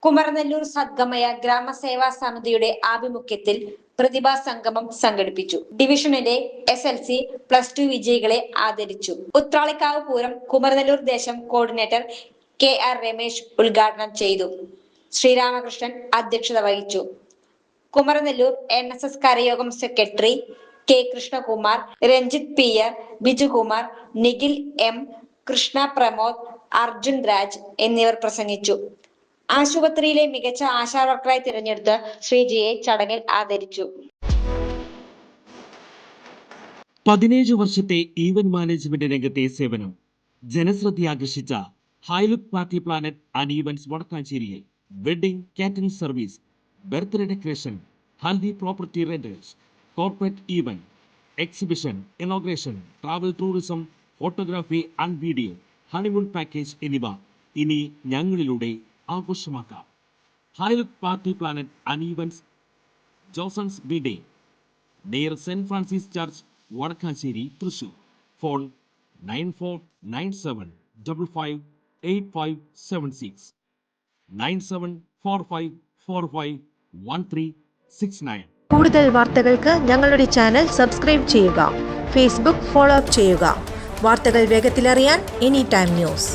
കുമരനെല്ലൂർ സദ്ഗമയ ഗ്രാമസേവാ സമിതിയുടെ ആഭിമുഖ്യത്തിൽ പ്രതിഭാ സംഗമം സംഘടിപ്പിച്ചു. ഡിവിഷനിലെ SLC, +2 വിജയികളെ ആദരിച്ചു. ഉത്രാളിക്കാവ് പൂരം കുമരനെല്ലൂർ ദേശം കോർഡിനേറ്റർ KR രമേശ് ഉദ്ഘാടനം ചെയ്തു. ശ്രീരാമകൃഷ്ണൻ അധ്യക്ഷത വഹിച്ചു. കുമരനെല്ലൂർ NSS കരയോഗം secretary K Krishnakumar, Ranjith PR, Bijukumar, Nikhil M, Krishna Pramod, Arjun Raj എന്നിവർ പ്രസംഗിച്ചു. ആശുപത്രിയിലെ മികച്ച ആശാവർക്കറായി തിരഞ്ഞെടുത്ത ശ്രീജിയെ ചടങ്ങിൽ ആദരിച്ചു. 15 വർഷത്തെ ഈവന്റ് മാനേജ്മെന്റ് രംഗത്തെ സേവനം ജനശ്രദ്ധയാകർഷിച്ച Highlook party planet and events വടക്കാഞ്ചേരിയിൽ wedding catering service, birthday decoration, Haldi property rentals, corporate event, exhibition, inauguration, travel tourism, photography and video, honeymoon package എന്നിവ ഇനി ഞങ്ങളിലൂടെ ആഘോഷമാക്കാം. Highlook party planet and events, ജോസൺസ് ബിഡേ, near Saint Francis church, Vadakkanchery, Thrissur. Phone 9497558576 9745451369. കൂടുതൽ വാർത്തകൾക്ക് ഞങ്ങളുടെ ചാനൽ സബ്സ്ക്രൈബ് ചെയ്യുക. ഫേസ്ബുക്ക് ഫോളോ അപ്പ് ചെയ്യുക. വാർത്തകൾ വേഗത്തിലറിയാൻ എനി ടൈം ന്യൂസ്.